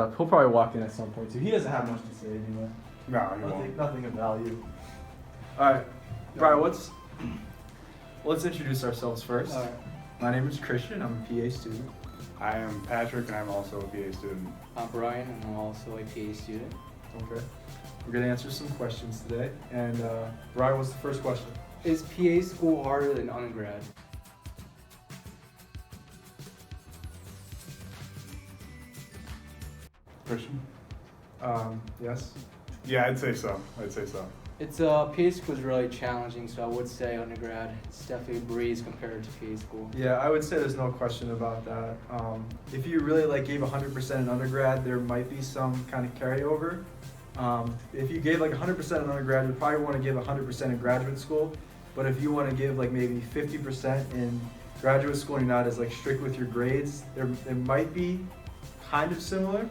He'll probably walk in at some point too. He doesn't have much to say anyway. No, you won't. Nothing of value. All right, Brian. Let's introduce ourselves first. All right. My name is Christian. I'm a PA student. I am Patrick, and I'm also a PA student. I'm Brian, and I'm also a PA student. Okay. We're gonna answer some questions today. And Brian, what's the first question? Is PA school harder than undergrad? Christian? Yes. Yeah, I'd say so. It's PA school is really challenging, so I would say undergrad. It's definitely a breeze compared to PA school. Yeah, I would say there's no question about that. If you really gave 100% in undergrad, there might be some kind of carryover. If you gave 100% in undergrad, you'd probably want to give 100% in graduate school. But if you want to give maybe 50% in graduate school and you're not as strict with your grades, it might be kind of similar.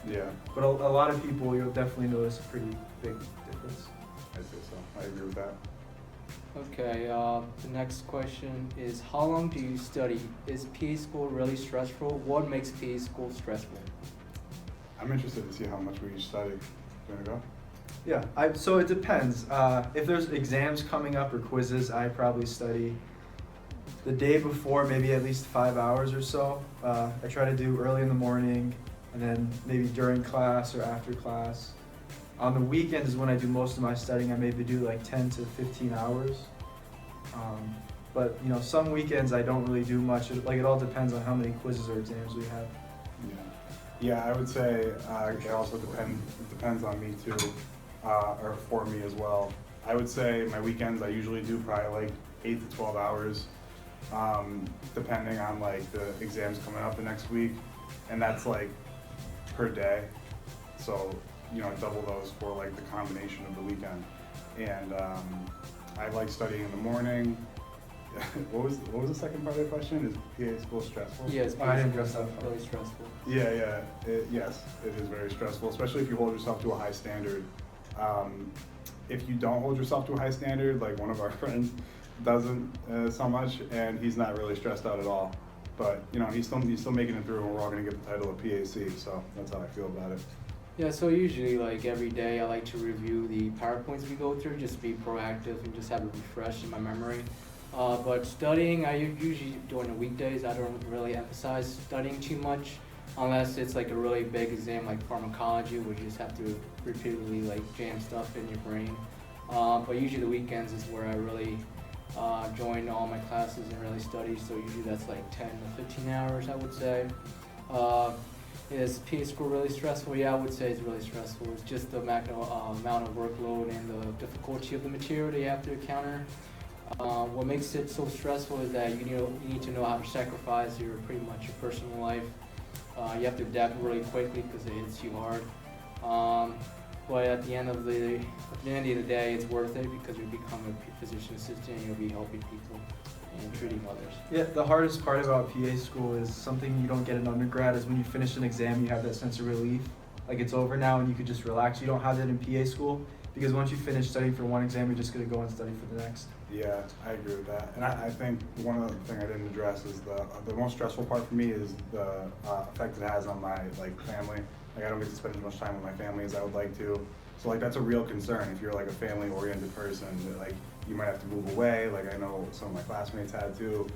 Yeah, But a lot of people, you'll definitely notice a pretty big difference. I'd say so. I agree with that. Okay, the next question is, how long do you study? Is PA school really stressful? What makes PA school stressful? I'm interested to see how much we each study. Do you want to go? Yeah, so it depends. If there's exams coming up or quizzes, I probably study the day before, maybe at least 5 hours or so. I try to do early in the morning and then maybe during class or after class. On the weekends is when I do most of my studying. I maybe do 10 to 15 hours. But some weekends I don't really do much. It all depends on how many quizzes or exams we have. Yeah, I would say it also depends on me too, or for me as well. I would say my weekends I usually do probably 8 to 12 hours, depending on the exams coming up the next week, and that's per day. So double those for the combination of the weekend. And I like studying in the morning. What was the second part of the question? Is PA school stressful? Yes, I didn't dress up. really stressful. Yeah. Yes, it is very stressful, especially if you hold yourself to a high standard. If you don't hold yourself to a high standard, one of our friends doesn't so much, and he's not really stressed out at all. But he's still making it through, and we're all going to get the title of PAC. So that's how I feel about it. Yeah, so usually every day I like to review the PowerPoints we go through, just be proactive and just have it refreshed in my memory. But studying, I usually during the weekdays, I don't really emphasize studying too much unless it's a really big exam like pharmacology where you just have to repeatedly jam stuff in your brain. But usually the weekends is where I really join all my classes and really study, so usually that's 10 to 15 hours I would say. Is PA school really stressful? Yeah, I would say it's really stressful. It's just the amount of workload and the difficulty of the material that you have to encounter. What makes it so stressful is that you need to know how to sacrifice pretty much your personal life. You have to adapt really quickly because it hits you hard. But at the end of the day, it's worth it because you become a physician assistant and you'll be helping people and treating others. Yeah, the hardest part about PA school is something you don't get in undergrad is when you finish an exam, you have that sense of relief. It's over now and you could just relax. You don't have that in PA school because once you finish studying for one exam, you're just going to go and study for the next. Yeah, I agree with that. And I think one of the things I didn't address is the most stressful part for me is the effect it has on my family. I don't get to spend as much time with my family as I would like to. So that's a real concern if you're a family-oriented person. That, you might have to move away. I know some of my classmates had to.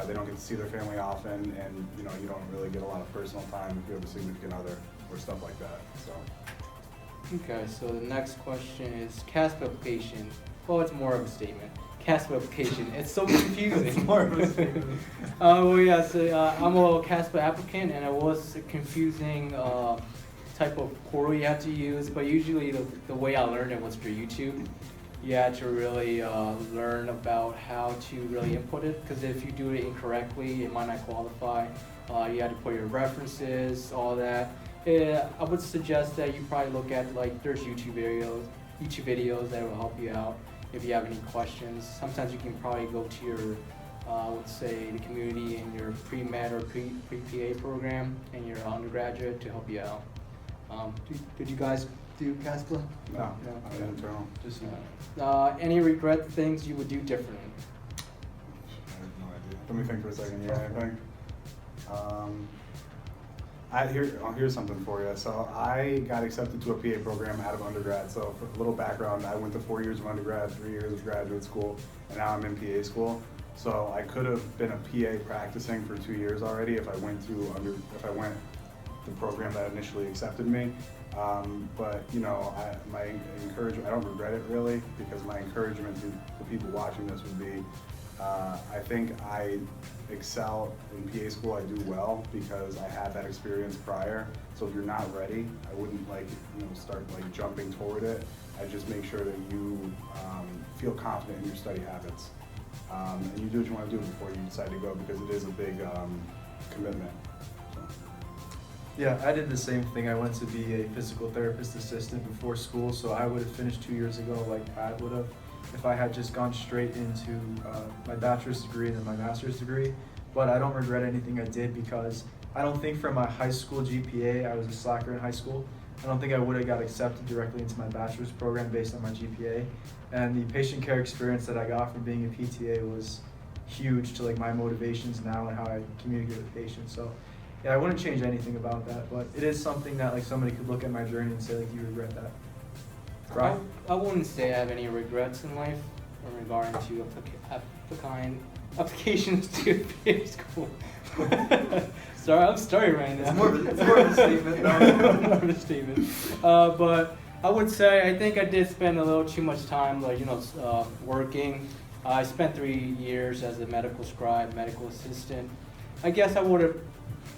They don't get to see their family often, and you don't really get a lot of personal time if you have a significant other or stuff like that. So. Okay, so the next question is CASP application. Well, it's more of a statement. CASP application. It's so confusing. It's more of a statement. Well, yeah, so I'm a CASP applicant, and it was a confusing type of portal you have to use, but usually the way I learned it was through YouTube. You had to really learn about how to really input it, because if you do it incorrectly, it might not qualify. You had to put your references, all that. I would suggest that you probably look at there's YouTube videos that will help you out if you have any questions. Sometimes you can probably go to your let's say the community in your pre-med or pre-PA program and your undergraduate to help you out. Did you guys do CASPA? No, I didn't internal. Just any regret things you would do differently? I have no idea. Let me think for a second. Yeah, I think. Here's something for you. So I got accepted to a PA program out of undergrad. So for a little background, I went to 4 years of undergrad, 3 years of graduate school, and now I'm in PA school. So I could have been a PA practicing for 2 years already if I went the program that initially accepted me. But you know, my encouragement, I don't regret it really, because my encouragement to the people watching this would be, I think I excel in PA school. I do well because I had that experience prior. So if you're not ready, I wouldn't start jumping toward it. I just make sure that you feel confident in your study habits, and you do what you want to do before you decide to go, because it is a big commitment. So. Yeah, I did the same thing. I went to be a physical therapist assistant before school, so I would have finished 2 years ago like Pat would have if I had just gone straight into my bachelor's degree and then my master's degree. But I don't regret anything I did, because I don't think from my high school GPA, I was a slacker in high school, I don't think I would have got accepted directly into my bachelor's program based on my GPA. And the patient care experience that I got from being a PTA was huge to like my motivations now and how I communicate with patients. So yeah, I wouldn't change anything about that, but it is something that like somebody could look at my journey and say like, you regret that. Right? I wouldn't say I have any regrets in life in regard to applications to PA school. Sorry, I'm starting right now. It's more of a statement. More of a statement. But I would say I think I did spend a little too much time, working. I spent 3 years as a medical scribe, medical assistant. I guess I would have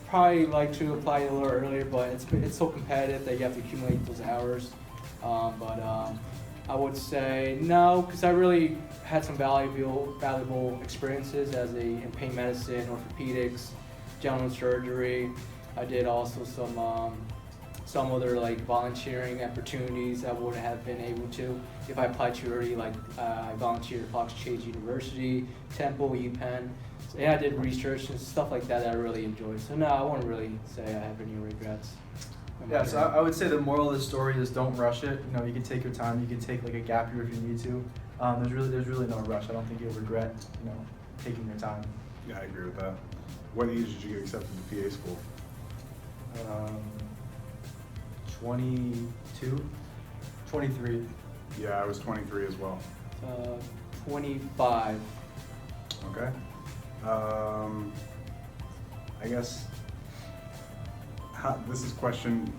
probably liked to apply a little earlier, but it's so competitive that you have to accumulate those hours. I would say no, because I really had some valuable experiences in pain medicine, orthopedics, general surgery. I did also some other like volunteering opportunities I wouldn't have been able to if I applied too early. Like I volunteered at Fox Chase University, Temple, UPenn. So, yeah, I did research and stuff like that I really enjoyed. So no, I wouldn't really say I have any regrets. Yeah, so I would say the moral of the story is don't rush it. You know, you can take your time. You can take like a gap year if you need to. There's really no rush. I don't think you'll regret, taking your time. Yeah, I agree with that. What age did you get accepted to PA school? 22, 23. Yeah, I was 23 as well. 25. Okay. I guess this is question.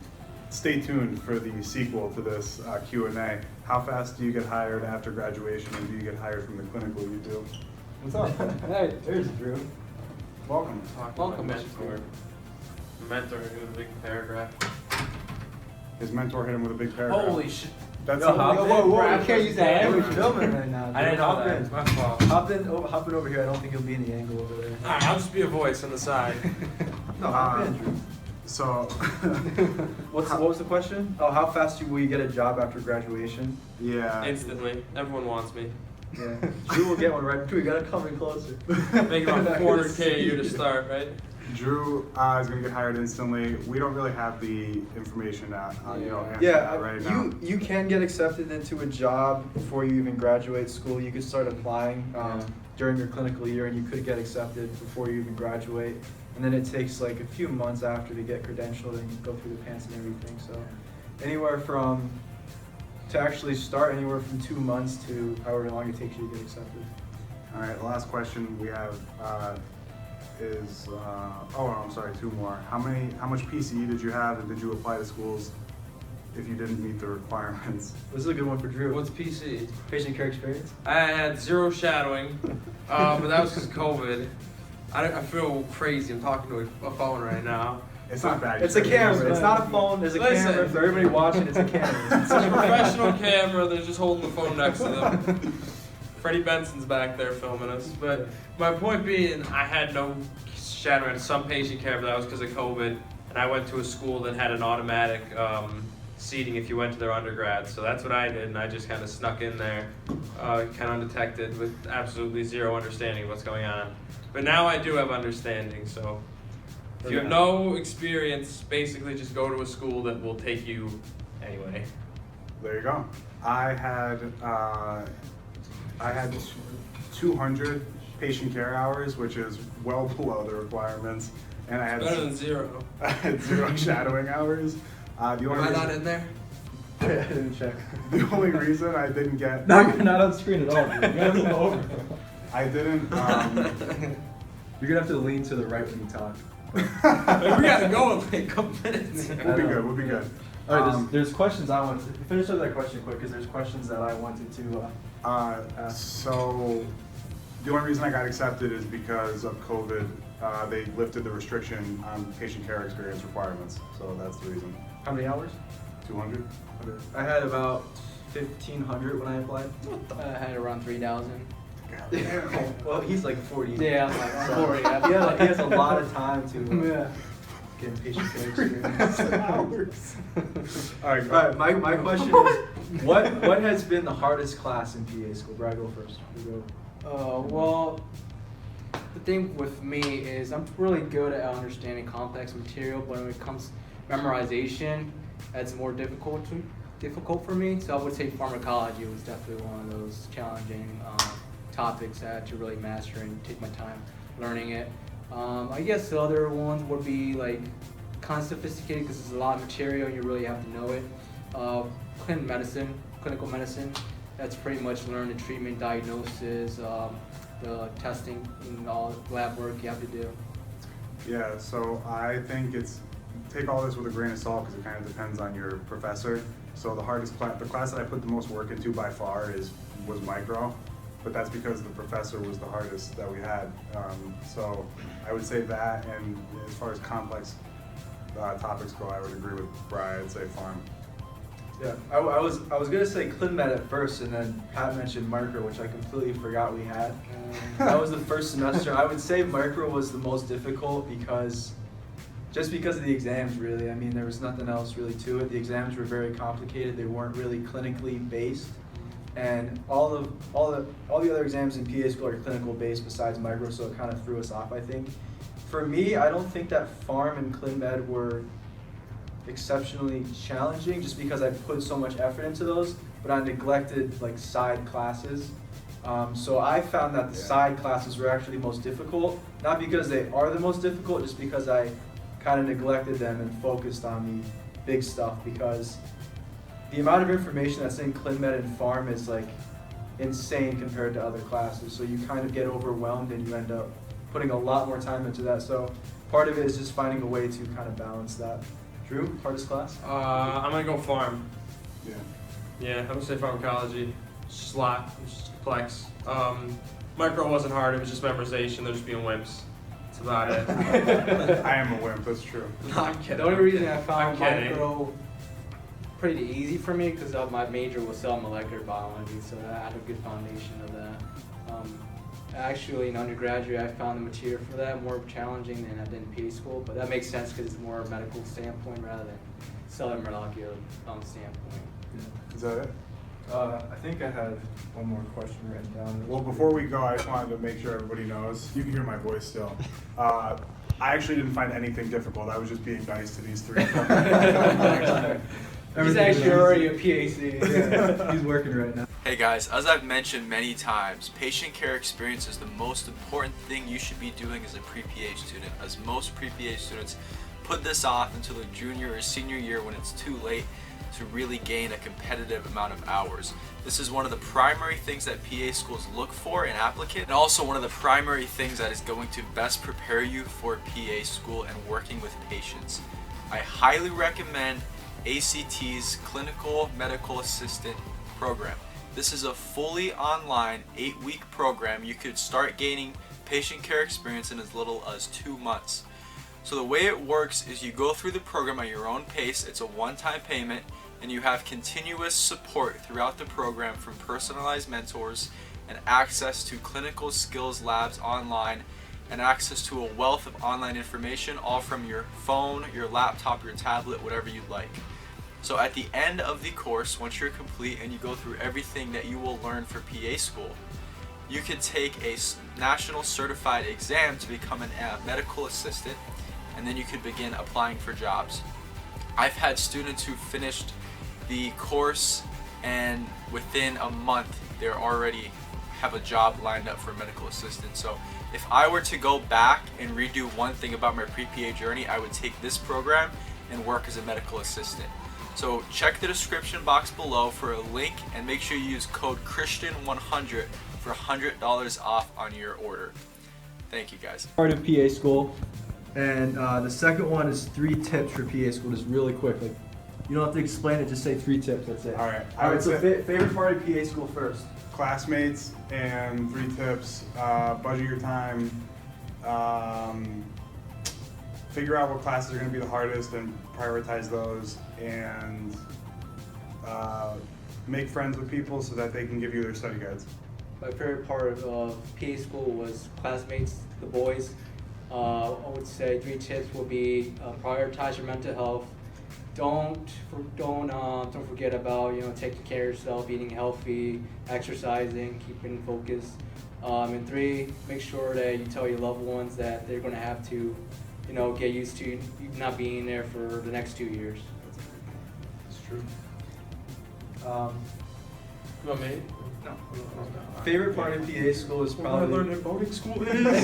Stay tuned for the sequel to this Q&A. How fast do you get hired after graduation, and do you get hired from the clinical you do? What's up? Hey, there's Drew. Welcome. Welcome, My Mr. mentor hit with a big paragraph. His mentor hit him with a big paragraph. Holy shit. That's Yo, hop in, whoa, you can't use that. Hey, we're filming right now. I didn't know Hop that. in. It's my fault. Hop in over here. I don't think you'll be in the angle over there. Alright, I'll just be a voice on the side. No, hop in, Drew. So, What was the question? Oh, how fast will you get a job after graduation? yeah. Instantly. Everyone wants me. Yeah, Drew will get one right. Drew, you gotta come in closer. Make about 400K a year to start, right? Drew is going to get hired instantly. We don't really have the information answer Yeah, that right now. you can get accepted into a job before you even graduate school. You could start applying during your clinical year, and you could get accepted before you even graduate. And then it takes like a few months after to get credentialed, and you go through the pants and everything. So to actually start, anywhere from 2 months to however long it takes you to get accepted. All right, the last question we have is, I'm sorry, 2 more. How much PCE did you have, and did you apply to schools if you didn't meet the requirements? This is a good one for Drew. What's PC? Patient care experience? I had 0 shadowing, but that was because of COVID. I feel crazy. I'm talking to a phone right now. It's not bad. It's a camera. It's not a phone. There's a Listen. camera. For everybody watching, it's a camera. It's a professional camera. They're just holding the phone next to them. Freddie Benson's back there filming us. But my point being, I had no shadowing. Some patient care, but that was because of COVID. And I went to a school that had an automatic seating if you went to their undergrad. So that's what I did, and I just kind of snuck in there, kind of undetected, with absolutely zero understanding of what's going on. But now I do have understanding, so if you have no experience, basically just go to a school that will take you anyway. There you go. I had 200 patient care hours, which is well below the requirements, and I had Better than 0. I had 0 shadowing hours. The Am only I reason, not in there? I didn't check. the only reason I didn't get No, you're not on screen at all, dude. You gotta move over. I didn't. You're gonna have to lean to the right when you talk. We gotta go in like a couple minutes. We'll be good. We'll be good. All right, there's questions I wanted to finish up that question quick because there's questions that I wanted to So the only reason I got accepted is because of COVID. They lifted the restriction on patient care experience requirements. So that's the reason. How many hours? 200. I had about 1,500 when I applied. I had around 3,000. Well, he's like 40. Yeah, I'm like, I'm 40. He has a lot of time to Yeah. get patient care experience. Hours. All right. All right, my question is, what has been the hardest class in PA school? Bro, I go first. You go. Well, the thing with me is I'm really good at understanding complex material, but when it comes memorization, that's more difficult for me. So I would say pharmacology was definitely one of those challenging topics I had to really master and take my time learning it. I guess the other ones would be like kind of sophisticated because there's a lot of material and you really have to know it. Clinical medicine, that's pretty much learn the treatment, diagnosis, the testing and all the lab work you have to do. Yeah, so I think take all this with a grain of salt because it kind of depends on your professor. So the hardest the class that I put the most work into by far was micro, but that's because the professor was the hardest that we had. So I would say that, and as far as complex topics go, I would agree with Brian. I'd say pharm. Yeah, I was gonna say Clin Med at first, and then Pat mentioned micro, which I completely forgot we had. That was the first semester. I would say micro was the most difficult because of the exams, really. I mean, there was nothing else really to it. The exams were very complicated. They weren't really clinically based, and all the other exams in PA school are clinical based besides micro, so it kind of threw us off, I think. For me, I don't think that pharm and Clin Med were exceptionally challenging just because I put so much effort into those, but I neglected like side classes. So I found that the side classes were actually the most difficult, not because they are the most difficult, just because I kind of neglected them and focused on the big stuff, because the amount of information that's in Clin Med and Pharm is like insane compared to other classes. So you kind of get overwhelmed and you end up putting a lot more time into that. So part of it is just finding a way to kind of balance that. Drew, hardest class? I'm gonna go pharm. Yeah. Yeah, I'm gonna say pharmacology. It's just a lot. It's just complex. Micro wasn't hard. It was just memorization. They're just being wimps. That's about it. I am a wimp. That's true. No, I'm kidding. The only reason I found I'm kidding. micro pretty easy for me because my major was cell molecular biology, so I had a good foundation of that. Actually, in undergraduate, I found the material for that more challenging than I did in PA school, but that makes sense because it's more medical standpoint rather than cellular molecular standpoint. Yeah. Is that it? I think I had one more question written down. Well, before we go, I just wanted to make sure everybody knows. You can hear my voice still. I actually didn't find anything difficult. I was just being nice to these three. He's actually already a PhD. Yeah, he's working right now. Hey guys, as I've mentioned many times, patient care experience is the most important thing you should be doing as a pre-PA student, as most pre-PA students put this off until their junior or senior year when it's too late to really gain a competitive amount of hours. This is one of the primary things that PA schools look for in applicants, and also one of the primary things that is going to best prepare you for PA school and working with patients. I highly recommend ACT's Clinical Medical Assistant program. This is a fully online 8-week program. You could start gaining patient care experience in as little as 2 months. So the way it works is you go through the program at your own pace. It's a one-time payment, and you have continuous support throughout the program from personalized mentors and access to clinical skills labs online and access to a wealth of online information, all from your phone, your laptop, your tablet, whatever you'd like. So at the end of the course, once you're complete and you go through everything that you will learn for PA school, you can take a national certified exam to become a medical assistant, and then you could begin applying for jobs. I've had students who finished the course and within a month they're already have a job lined up for a medical assistant. So if I were to go back and redo one thing about my pre-PA journey, I would take this program and work as a medical assistant. So check the description box below for a link, and make sure you use code Christian100 for $100 off on your order. Thank you guys. Part of PA school, and the second one is 3 tips for PA school. Just really quick, like you don't have to explain it. Just say 3 tips. That's it. All right. All right. So favorite part of PA school first. Classmates and 3 tips. Budget your time. Figure out what classes are going to be the hardest and prioritize those, and make friends with people so that they can give you their study guides. My favorite part of PA school was classmates, the boys. I would say 3 tips would be prioritize your mental health. Don't forget about taking care of yourself, eating healthy, exercising, keeping focused. And 3, make sure that you tell your loved ones that they're going to have to get used to you not being there for the next 2 years. It's true. You want me? No. Favorite part of PA school is I probably. learned at boarding school is.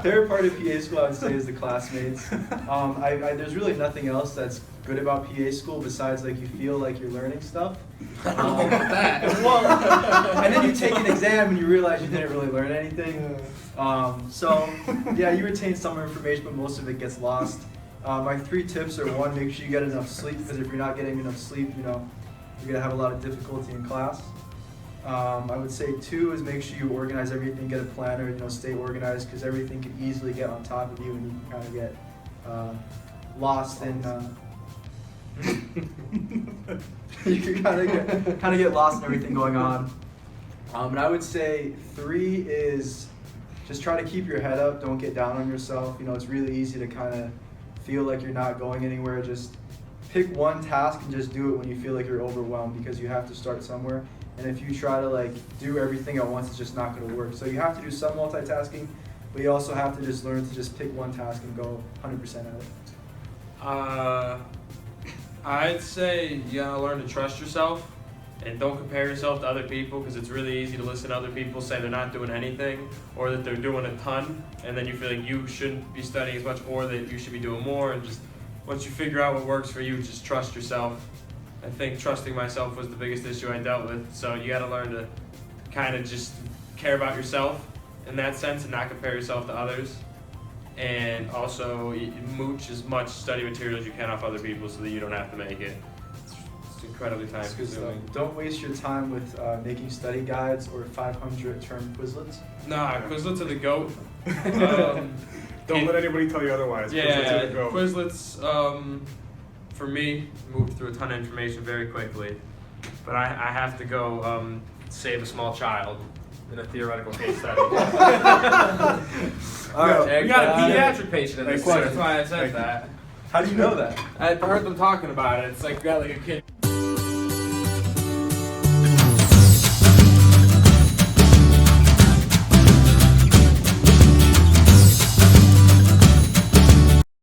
Favorite part of PA school, I would say, is the classmates. There's really nothing else that's good about PA school besides like you feel like you're learning stuff. Well, and then you take an exam and you realize you didn't really learn anything. So yeah, you retain some information, but most of it gets lost. My 3 tips are: 1, make sure you get enough sleep, because if you're not getting enough sleep, you're gonna have a lot of difficulty in class. I would say 2 is make sure you organize everything, get a planner, stay organized, because everything can easily get on top of you and you can kind of get lost in. You can kind of get lost in everything going on. And I would say 3 is just try to keep your head up. Don't get down on yourself. It's really easy to kind of feel like you're not going anywhere. Just pick one task and just do it when you feel like you're overwhelmed, because you have to start somewhere. And if you try to do everything at once, it's just not going to work. So you have to do some multitasking, but you also have to just learn to just pick one task and go 100% at it. I'd say you gotta learn to trust yourself and don't compare yourself to other people, because it's really easy to listen to other people say they're not doing anything or that they're doing a ton, and then you feel like you shouldn't be studying as much or that you should be doing more. And just once you figure out what works for you, just trust yourself. I think trusting myself was the biggest issue I dealt with, so you gotta learn to kind of just care about yourself in that sense and not compare yourself to others. And also mooch as much study material as you can off other people so that you don't have to make it. It's incredibly time consuming. Don't waste your time with making study guides or 500-term Quizlets. Nah, Quizlets are the GOAT. Don't let anybody tell you otherwise. Yeah, Quizlets, for me, moved through a ton of information very quickly. But I have to go save a small child in a theoretical case study. All right. We got a pediatric patient in this Next one, that's why I said that. How do you know that? I heard them talking about it. It's like we got like a kid.